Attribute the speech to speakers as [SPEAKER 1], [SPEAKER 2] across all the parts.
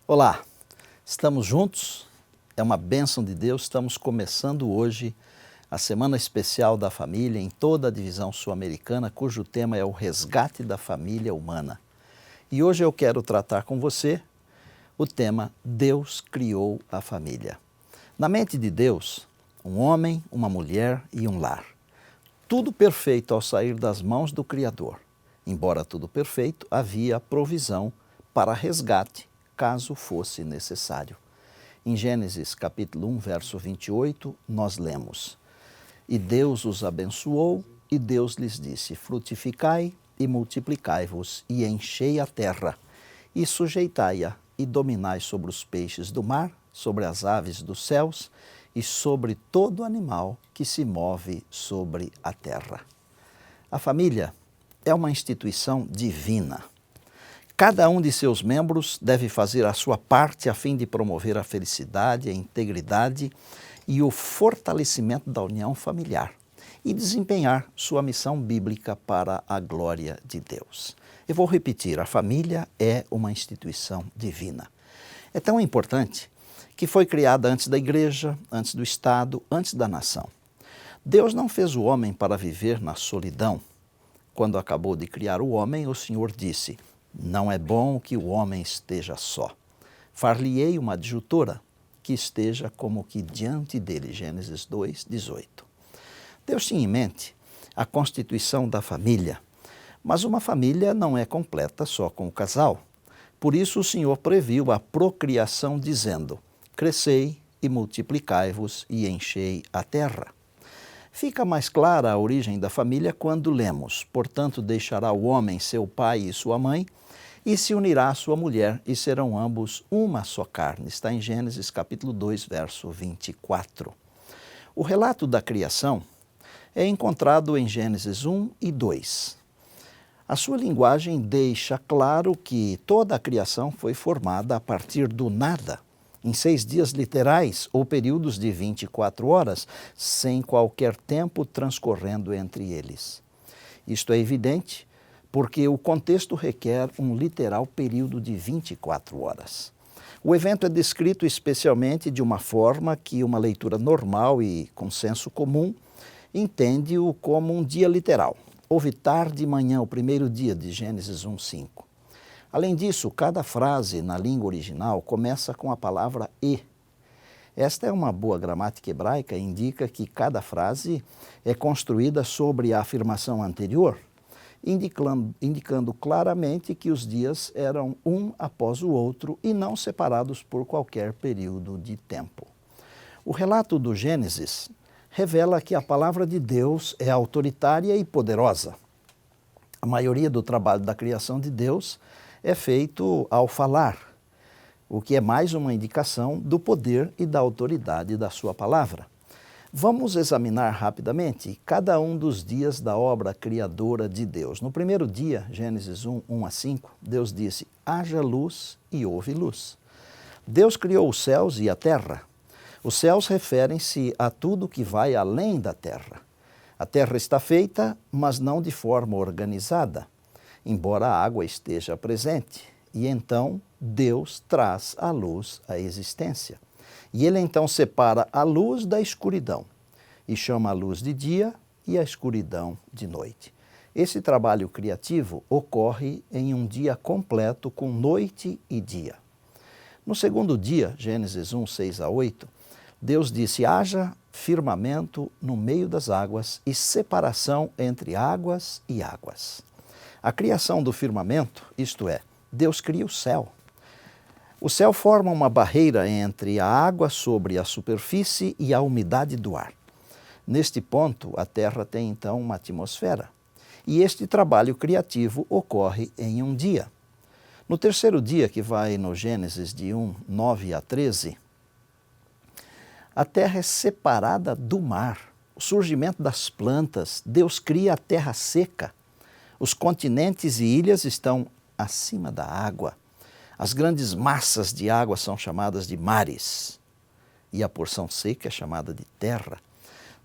[SPEAKER 1] Olá, estamos juntos, é uma bênção de Deus, estamos começando hoje a Semana Especial da Família em toda a divisão sul-americana, cujo tema é o resgate da família humana. E hoje eu quero tratar com você o tema Deus criou a família. Na mente de Deus, um homem, uma mulher e um lar. Tudo perfeito ao sair das mãos do Criador. Embora tudo perfeito, havia provisão para resgate, caso fosse necessário. Em Gênesis capítulo 1, verso 28, nós lemos: E Deus os abençoou, e Deus lhes disse: Frutificai e multiplicai-vos, e enchei a terra, e sujeitai-a, e dominai sobre os peixes do mar, sobre as aves dos céus, e sobre todo animal que se move sobre a terra. A família é uma instituição divina. Cada um de seus membros deve fazer a sua parte a fim de promover a felicidade, a integridade e o fortalecimento da união familiar e desempenhar sua missão bíblica para a glória de Deus. Eu vou repetir, a família é uma instituição divina. É tão importante que foi criada antes da igreja, antes do Estado, antes da nação. Deus não fez o homem para viver na solidão. Quando acabou de criar o homem, o Senhor disse: Não é bom que o homem esteja só. Far-lhe-ei uma adjutora que esteja como que diante dele. Gênesis 2, 18. Deus tinha em mente a constituição da família, mas uma família não é completa só com o casal. Por isso o Senhor previu a procriação dizendo: Crescei e multiplicai-vos e enchei a terra. Fica mais clara a origem da família quando lemos: Portanto, deixará o homem seu pai e sua mãe, e se unirá à sua mulher, e serão ambos uma só carne. Está em Gênesis capítulo 2, verso 24. O relato da criação é encontrado em Gênesis 1 e 2. A sua linguagem deixa claro que toda a criação foi formada a partir do nada, em 6 dias literais ou períodos de 24 horas, sem qualquer tempo transcorrendo entre eles. Isto é evidente porque o contexto requer um literal período de 24 horas. O evento é descrito especialmente de uma forma que uma leitura normal e com senso comum entende-o como um dia literal. Houve tarde e manhã, o primeiro dia de Gênesis 1:5. Além disso, cada frase na língua original começa com a palavra e. Esta é uma boa gramática hebraica e indica que cada frase é construída sobre a afirmação anterior, indicando claramente que os dias eram um após o outro e não separados por qualquer período de tempo. O relato do Gênesis revela que a palavra de Deus é autoritária e poderosa. A maioria do trabalho da criação de Deus é feito ao falar, o que é mais uma indicação do poder e da autoridade da sua palavra. Vamos examinar rapidamente cada um dos dias da obra criadora de Deus. No primeiro dia, Gênesis 1, 1-5, Deus disse: Haja luz e houve luz. Deus criou os céus e a terra. Os céus referem-se a tudo que vai além da terra. A terra está feita, mas não de forma organizada, embora a água esteja presente. E então Deus traz a luz à existência. E ele então separa a luz da escuridão e chama a luz de dia e a escuridão de noite. Esse trabalho criativo ocorre em um dia completo com noite e dia. No segundo dia, Gênesis 1, 6-8, Deus disse: Haja firmamento no meio das águas e separação entre águas e águas. A criação do firmamento, isto é, Deus cria o céu. O céu forma uma barreira entre a água sobre a superfície e a umidade do ar. Neste ponto, a Terra tem então uma atmosfera. E este trabalho criativo ocorre em um dia. No terceiro dia, que vai no Gênesis de 1, 9-13, a terra é separada do mar. O surgimento das plantas, Deus cria a terra seca. Os continentes e ilhas estão acima da água. As grandes massas de água são chamadas de mares. E a porção seca é chamada de terra.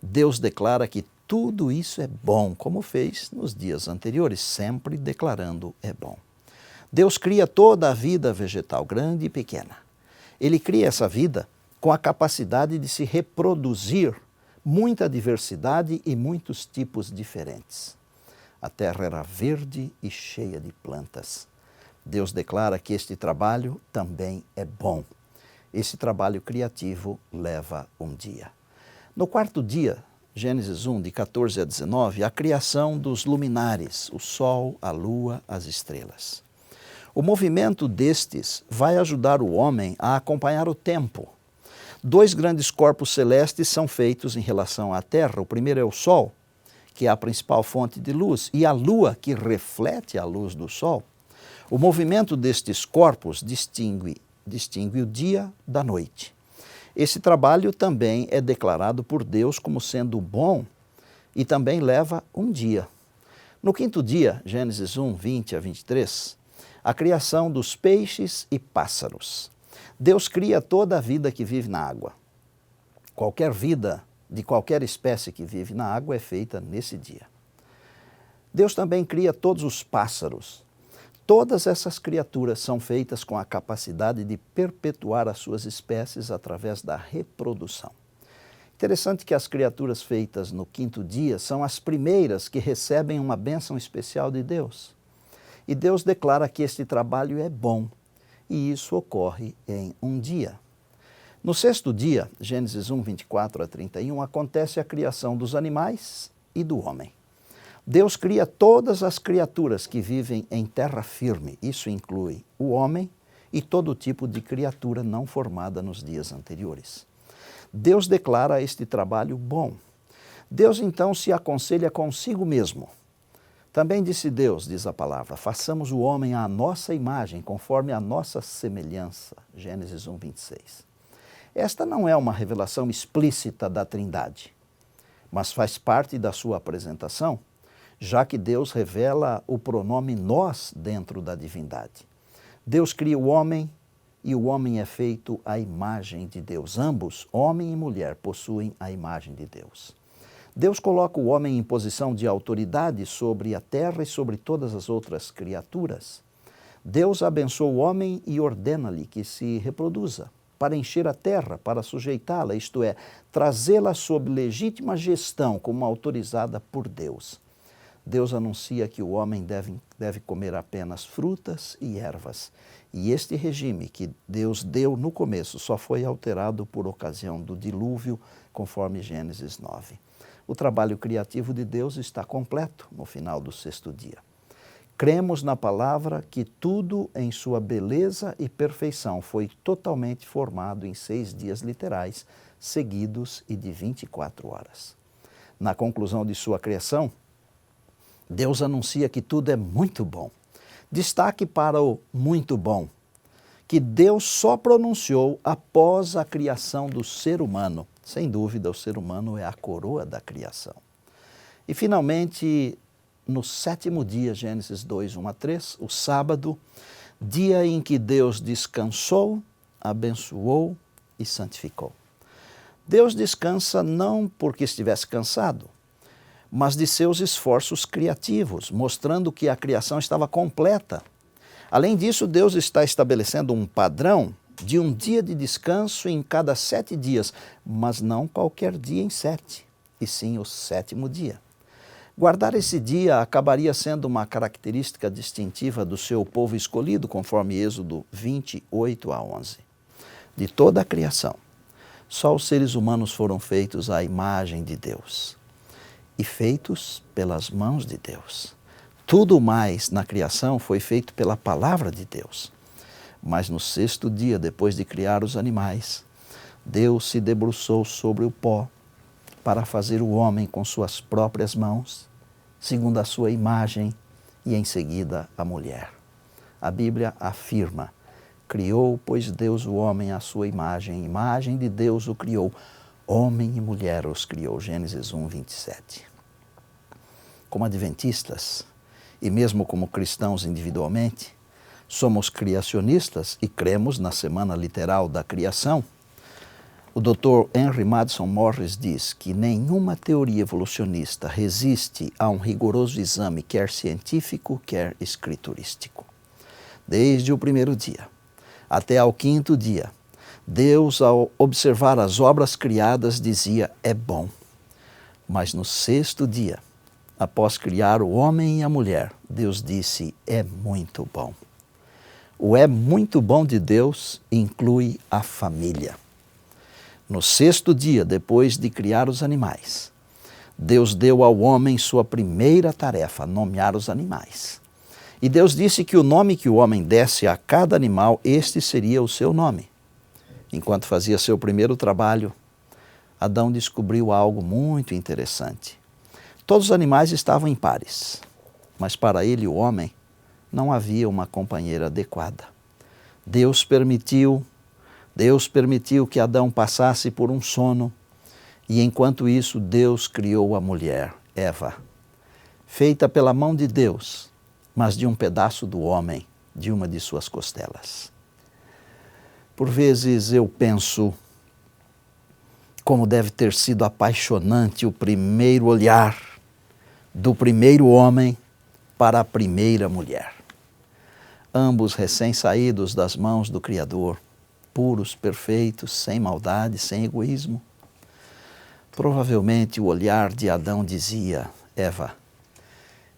[SPEAKER 1] Deus declara que tudo isso é bom, como fez nos dias anteriores, sempre declarando é bom. Deus cria toda a vida vegetal, grande e pequena. Ele cria essa vida com a capacidade de se reproduzir, muita diversidade e muitos tipos diferentes. A terra era verde e cheia de plantas. Deus declara que este trabalho também é bom. Esse trabalho criativo leva um dia. No quarto dia, Gênesis 1, de 14 a 19, a criação dos luminares, o sol, a lua, as estrelas. O movimento destes vai ajudar o homem a acompanhar o tempo. Dois grandes corpos celestes são feitos em relação à Terra. O primeiro é o Sol, que é a principal fonte de luz, e a Lua, que reflete a luz do Sol. O movimento destes corpos distingue o dia da noite. Esse trabalho também é declarado por Deus como sendo bom e também leva um dia. No quinto dia, Gênesis 1, 20 a 23, a criação dos peixes e pássaros. Deus cria toda a vida que vive na água. Qualquer vida de qualquer espécie que vive na água é feita nesse dia. Deus também cria todos os pássaros. Todas essas criaturas são feitas com a capacidade de perpetuar as suas espécies através da reprodução. Interessante que as criaturas feitas no quinto dia são as primeiras que recebem uma bênção especial de Deus. E Deus declara que este trabalho é bom, e isso ocorre em um dia. No sexto dia, Gênesis 1, 24 a 31, acontece a criação dos animais e do homem. Deus cria todas as criaturas que vivem em terra firme. Isso inclui o homem e todo tipo de criatura não formada nos dias anteriores. Deus declara este trabalho bom. Deus então se aconselha consigo mesmo. Também disse Deus, diz a palavra, façamos o homem à nossa imagem, conforme a nossa semelhança. Gênesis 1, 26. Esta não é uma revelação explícita da Trindade, mas faz parte da sua apresentação, já que Deus revela o pronome nós dentro da divindade. Deus cria o homem e o homem é feito à imagem de Deus. Ambos, homem e mulher, possuem a imagem de Deus. Deus coloca o homem em posição de autoridade sobre a terra e sobre todas as outras criaturas. Deus abençoa o homem e ordena-lhe que se reproduza, para encher a terra, para sujeitá-la, isto é, trazê-la sob legítima gestão, como autorizada por Deus. Deus anuncia que o homem deve comer apenas frutas e ervas. E este regime que Deus deu no começo só foi alterado por ocasião do dilúvio, conforme Gênesis 9. O trabalho criativo de Deus está completo no final do sexto dia. Cremos na palavra que tudo em sua beleza e perfeição foi totalmente formado em 6 dias literais, seguidos e de 24 horas. Na conclusão de sua criação, Deus anuncia que tudo é muito bom. Destaque para o muito bom, que Deus só pronunciou após a criação do ser humano. Sem dúvida, o ser humano é a coroa da criação. E, finalmente, no sétimo dia, Gênesis 2, 1 a 3, o sábado, dia em que Deus descansou, abençoou e santificou. Deus descansa não porque estivesse cansado, mas de seus esforços criativos, mostrando que a criação estava completa. Além disso, Deus está estabelecendo um padrão de um dia de descanso em cada 7 dias, mas não qualquer dia em 7, e sim o sétimo dia. Guardar esse dia acabaria sendo uma característica distintiva do seu povo escolhido, conforme Êxodo 28 a 11. De toda a criação, só os seres humanos foram feitos à imagem de Deus e feitos pelas mãos de Deus. Tudo mais na criação foi feito pela palavra de Deus. Mas no sexto dia, depois de criar os animais, Deus se debruçou sobre o pó para fazer o homem com suas próprias mãos, segundo a sua imagem, e em seguida a mulher. A Bíblia afirma, criou, pois Deus o homem à sua imagem de Deus o criou, homem e mulher os criou. Gênesis 1, 27. Como adventistas, e mesmo como cristãos individualmente, somos criacionistas e cremos na semana literal da criação. O Dr. Henry Madison Morris diz que nenhuma teoria evolucionista resiste a um rigoroso exame, quer científico, quer escriturístico. desde o primeiro dia até ao quinto dia, Deus, ao observar as obras criadas, dizia: é bom. Mas no sexto dia, após criar o homem e a mulher, Deus disse: é muito bom. O é muito bom de Deus inclui a família. No sexto dia, depois de criar os animais, Deus deu ao homem sua primeira tarefa, nomear os animais. E Deus disse que o nome que o homem desse a cada animal, este seria o seu nome. Enquanto fazia seu primeiro trabalho, Adão descobriu algo muito interessante. Todos os animais estavam em pares, mas para ele, o homem, não havia uma companheira adequada. Deus permitiu que Adão passasse por um sono, e enquanto isso, Deus criou a mulher, Eva, feita pela mão de Deus, mas de um pedaço do homem, de uma de suas costelas. Por vezes eu penso como deve ter sido apaixonante o primeiro olhar do primeiro homem para a primeira mulher. Ambos recém-saídos das mãos do Criador, puros, perfeitos, sem maldade, sem egoísmo. Provavelmente o olhar de Adão dizia: Eva,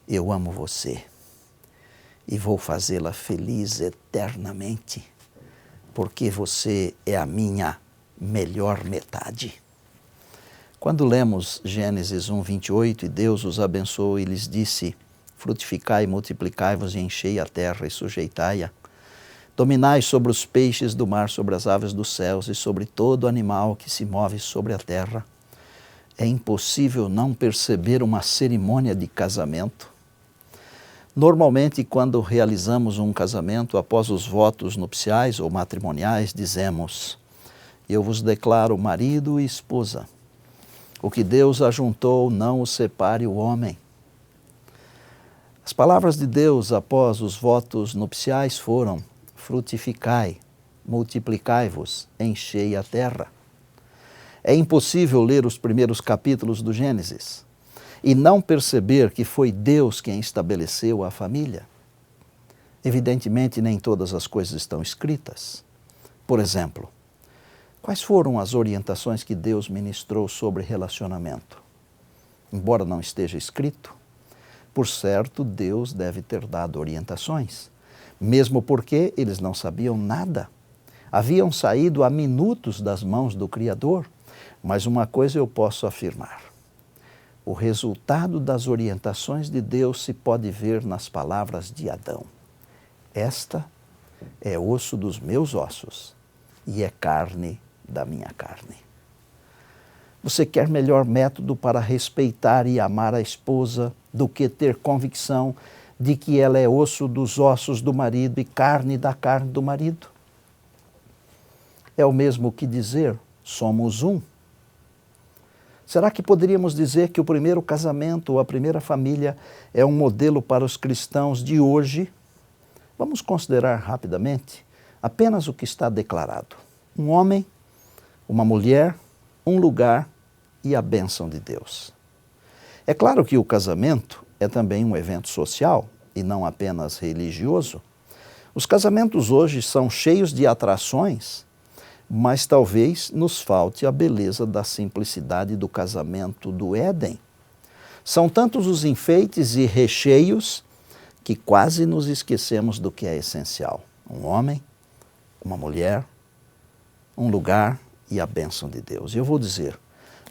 [SPEAKER 1] eu amo você e vou fazê-la feliz eternamente, porque você é a minha melhor metade. Quando lemos Gênesis 1:28, e Deus os abençoou e lhes disse: frutificai, multiplicai-vos e enchei a terra e sujeitai-a. Dominai sobre os peixes do mar, sobre as aves dos céus e sobre todo animal que se move sobre a terra. É impossível não perceber uma cerimônia de casamento. Normalmente, quando realizamos um casamento, após os votos nupciais ou matrimoniais, dizemos: eu vos declaro marido e esposa. O que Deus ajuntou, não o separe o homem. As palavras de Deus após os votos nupciais foram: frutificai, multiplicai-vos, enchei a terra. É impossível ler os primeiros capítulos do Gênesis e não perceber que foi Deus quem estabeleceu a família. Evidentemente, nem todas as coisas estão escritas. Por exemplo, quais foram as orientações que Deus ministrou sobre relacionamento? Embora não esteja escrito, por certo, Deus deve ter dado orientações, mesmo porque eles não sabiam nada. Haviam saído há minutos das mãos do Criador, mas uma coisa eu posso afirmar: o resultado das orientações de Deus se pode ver nas palavras de Adão. Esta é osso dos meus ossos e é carne da minha carne. Você quer melhor método para respeitar e amar a esposa do que ter convicção de que ela é osso dos ossos do marido e carne da carne do marido? É o mesmo que dizer: somos um. Será que poderíamos dizer que o primeiro casamento ou a primeira família é um modelo para os cristãos de hoje? Vamos considerar rapidamente apenas o que está declarado: um homem, uma mulher, um lugar e a bênção de Deus. É claro que o casamento é também um evento social e não apenas religioso. Os casamentos hoje são cheios de atrações, mas talvez nos falte a beleza da simplicidade do casamento do Éden. São tantos os enfeites e recheios que quase nos esquecemos do que é essencial: um homem, uma mulher, um lugar e a bênção de Deus. E eu vou dizer,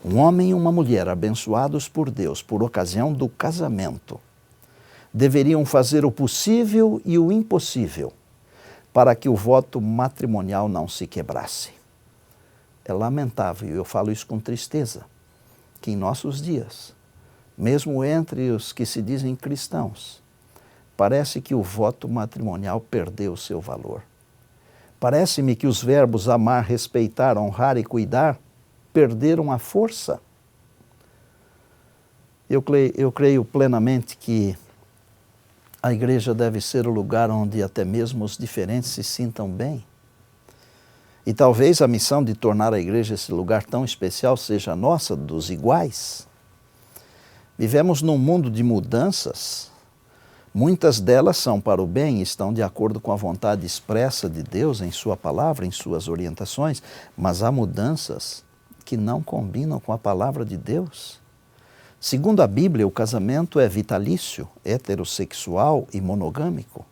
[SPEAKER 1] um homem e uma mulher abençoados por Deus por ocasião do casamento deveriam fazer o possível e o impossível para que o voto matrimonial não se quebrasse. É lamentável, e eu falo isso com tristeza, que em nossos dias, mesmo entre os que se dizem cristãos, parece que o voto matrimonial perdeu seu valor. Parece-me que os verbos amar, respeitar, honrar e cuidar perderam a força. Eu creio plenamente que a igreja deve ser o lugar onde até mesmo os diferentes se sintam bem. E talvez a missão de tornar a igreja esse lugar tão especial seja a nossa, dos iguais. Vivemos num mundo de mudanças, Muitas delas são para o bem e estão de acordo com a vontade expressa de Deus em sua palavra, em suas orientações, mas há mudanças que não combinam com a palavra de Deus. Segundo a Bíblia, o casamento é vitalício, heterossexual e monogâmico.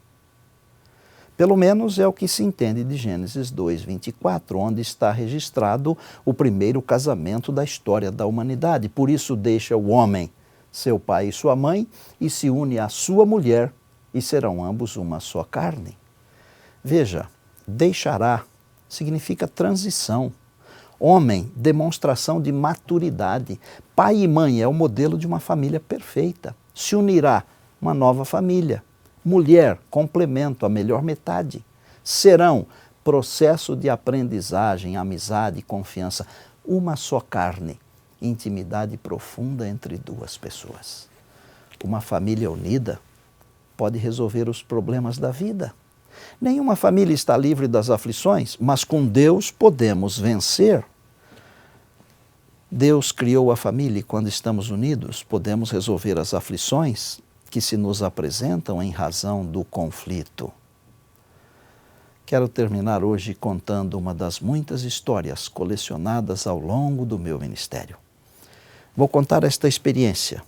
[SPEAKER 1] Pelo menos é o que se entende de Gênesis 2:24, onde está registrado o primeiro casamento da história da humanidade. Por isso deixa o homem, seu pai e sua mãe, e se une à sua mulher, e serão ambos uma só carne. Veja, deixará significa transição. Homem, demonstração de maturidade. Pai e mãe é o modelo de uma família perfeita. Se unirá uma nova família. Mulher, complemento, a melhor metade. Serão processo de aprendizagem, amizade, confiança. Uma só carne. Intimidade profunda entre duas pessoas. Uma família unida pode resolver os problemas da vida. Nenhuma família está livre das aflições, mas com Deus podemos vencer. Deus criou a família e quando estamos unidos, podemos resolver as aflições que se nos apresentam em razão do conflito. Quero terminar hoje contando uma das muitas histórias colecionadas ao longo do meu ministério. Vou contar esta experiência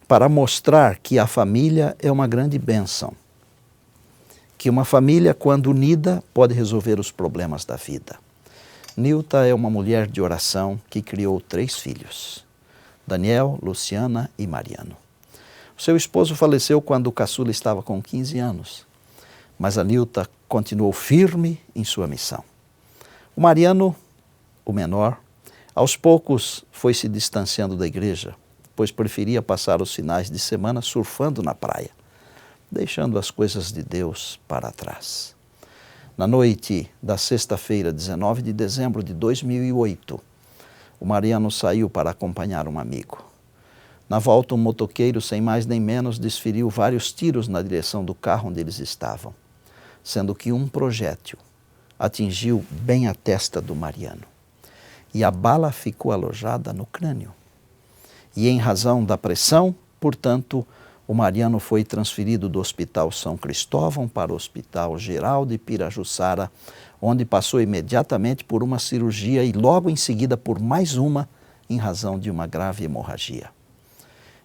[SPEAKER 1] para mostrar que a família é uma grande bênção. Que uma família, quando unida, pode resolver os problemas da vida. Nilta é uma mulher de oração que criou 3 filhos, Daniel, Luciana e Mariano. O seu esposo faleceu quando o caçula estava com 15 anos, mas a Nilta continuou firme em sua missão. O Mariano, o menor, aos poucos foi se distanciando da igreja, pois preferia passar os finais de semana surfando na praia, deixando as coisas de Deus para trás. Na noite da sexta-feira, 19 de dezembro de 2008, o Mariano saiu para acompanhar um amigo. Na volta, um motoqueiro, sem mais nem menos, desferiu vários tiros na direção do carro onde eles estavam, sendo que um projétil atingiu bem a testa do Mariano. E a bala ficou alojada no crânio. E em razão da pressão, portanto, o Mariano foi transferido do Hospital São Cristóvão para o Hospital Geral de Pirajussara, onde passou imediatamente por uma cirurgia e logo em seguida por mais uma, em razão de uma grave hemorragia.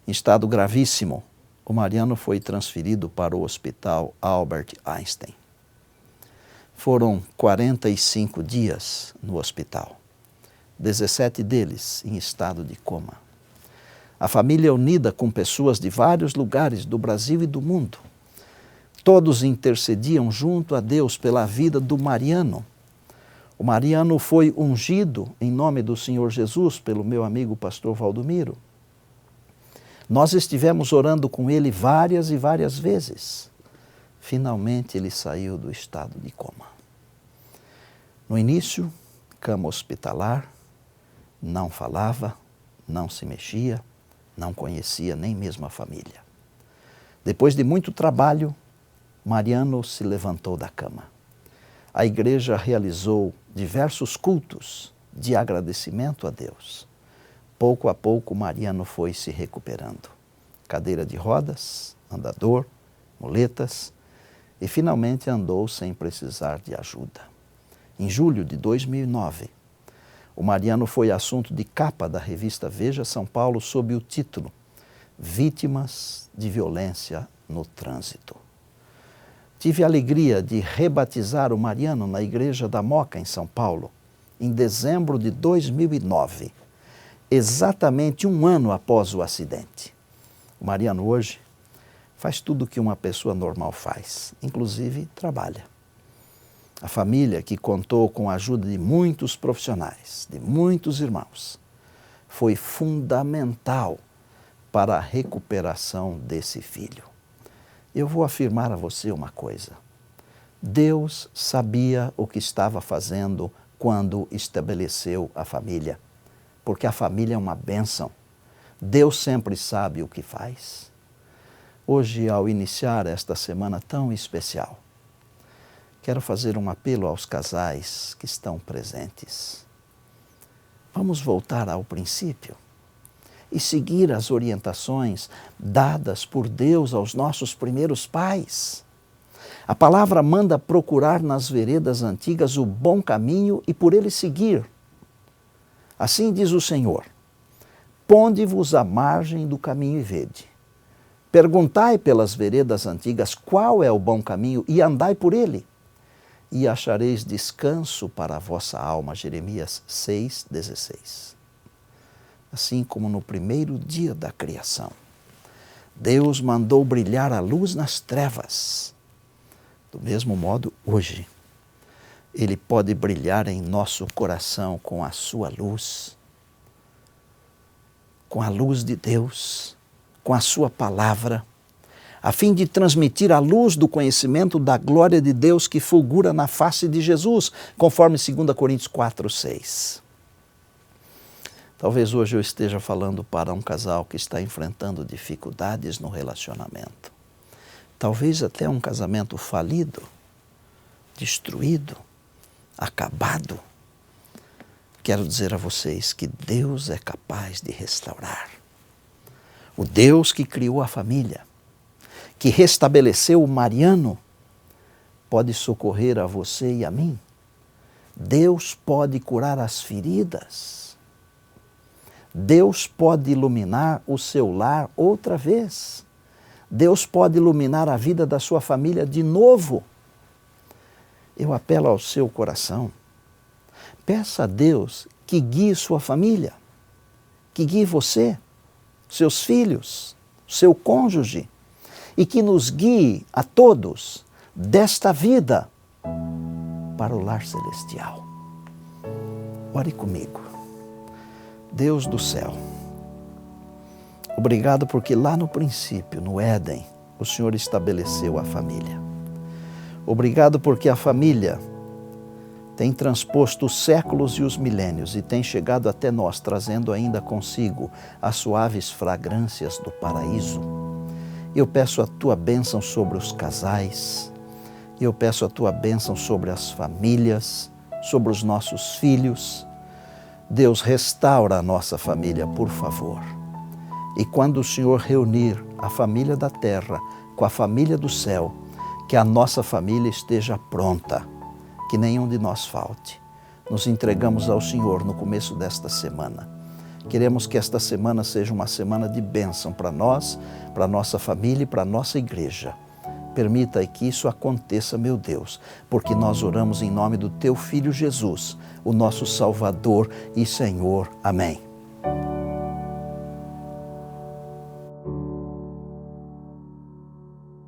[SPEAKER 1] Em estado gravíssimo, o Mariano foi transferido para o Hospital Albert Einstein. Foram 45 dias no hospital, 17 deles em estado de coma. A família unida com pessoas de vários lugares do Brasil e do mundo. Todos intercediam junto a Deus pela vida do Mariano. O Mariano foi ungido em nome do Senhor Jesus pelo meu amigo pastor Valdomiro. Nós estivemos orando com ele várias e várias vezes. Finalmente ele saiu do estado de coma. No início, cama hospitalar, não falava, não se mexia, não conhecia nem mesmo a família. Depois de muito trabalho, Mariano se levantou da cama. A igreja realizou diversos cultos de agradecimento a Deus. Pouco a pouco, Mariano foi se recuperando. Cadeira de rodas, andador, muletas, e finalmente andou sem precisar de ajuda. Em julho de 2009, o Mariano foi assunto de capa da revista Veja São Paulo sob o título Vítimas de Violência no Trânsito. Tive a alegria de rebatizar o Mariano na Igreja da Moca, em São Paulo, em dezembro de 2009, exatamente 1 ano após o acidente. O Mariano hoje faz tudo o que uma pessoa normal faz, inclusive trabalha. A família, que contou com a ajuda de muitos profissionais, de muitos irmãos, foi fundamental para a recuperação desse filho. Eu vou afirmar a você uma coisa. Deus sabia o que estava fazendo quando estabeleceu a família, porque a família é uma bênção. Deus sempre sabe o que faz. Hoje, ao iniciar esta semana tão especial, quero fazer um apelo aos casais que estão presentes. Vamos voltar ao princípio. e seguir as orientações dadas por Deus aos nossos primeiros pais. A palavra manda procurar nas veredas antigas o bom caminho e por ele seguir. Assim diz o Senhor: ponde-vos à margem do caminho e vede. Perguntai pelas veredas antigas qual é o bom caminho e andai por ele, e achareis descanso para a vossa alma. Jeremias 6,16. Assim como no primeiro dia da criação, Deus mandou brilhar a luz nas trevas. Do mesmo modo, hoje, Ele pode brilhar em nosso coração com a sua luz, com a luz de Deus, com a sua palavra, a fim de transmitir a luz do conhecimento da glória de Deus que fulgura na face de Jesus, conforme 2 Coríntios 4,6. Talvez hoje eu esteja falando para um casal que está enfrentando dificuldades no relacionamento. Talvez até um casamento falido, destruído, acabado. Quero dizer a vocês que Deus é capaz de restaurar. O Deus que criou a família, que restabeleceu o Mariano, pode socorrer a você e a mim. Deus pode curar as feridas. Deus pode iluminar o seu lar outra vez. Deus pode iluminar a vida da sua família de novo. Eu apelo ao seu coração. Peça a Deus que guie sua família, que guie você, seus filhos, seu cônjuge, e que nos guie a todos desta vida para o lar celestial. Ore comigo. Deus do céu, obrigado porque lá no princípio, no Éden, o Senhor estabeleceu a família. Obrigado porque a família tem transposto os séculos e os milênios e tem chegado até nós, trazendo ainda consigo as suaves fragrâncias do paraíso. Eu peço a Tua bênção sobre os casais, eu peço a Tua bênção sobre as famílias, sobre os nossos filhos. Deus, restaura a nossa família, por favor. E quando o Senhor reunir a família da terra com a família do céu, que a nossa família esteja pronta, que nenhum de nós falte. Nos entregamos ao Senhor no começo desta semana. Queremos que esta semana seja uma semana de bênção para nós, para a nossa família e para a nossa igreja. Permita que isso aconteça, meu Deus, porque nós oramos em nome do Teu Filho Jesus, o nosso Salvador e Senhor. Amém.